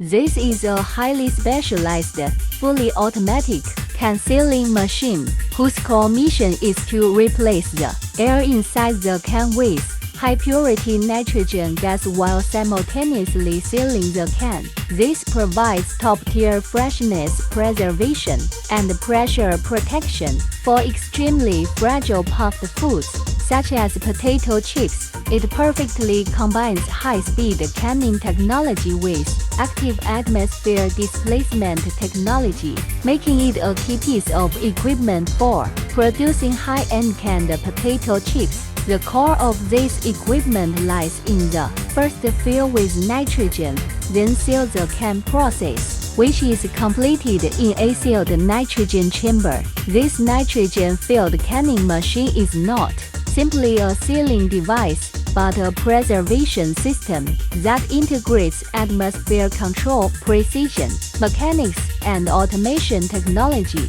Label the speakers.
Speaker 1: This is a highly specialized, fully automatic can sealing machine whose core mission is to replace the air inside the can with high-purity nitrogen gas while simultaneously sealing the can. This provides top-tier freshness preservation and pressure protection for extremely fragile puffed foods, such as potato chips. It perfectly combines high-speed canning technology with active atmosphere displacement technology, making it a key piece of equipment for producing high-end canned potato chips. The core of this equipment lies in the first fill with nitrogen, then seal the can process, which is completed in a sealed nitrogen chamber. This nitrogen-filled canning machine is not simply a sealing device, but a preservation system that integrates atmosphere control, precision, mechanics, and automation technology.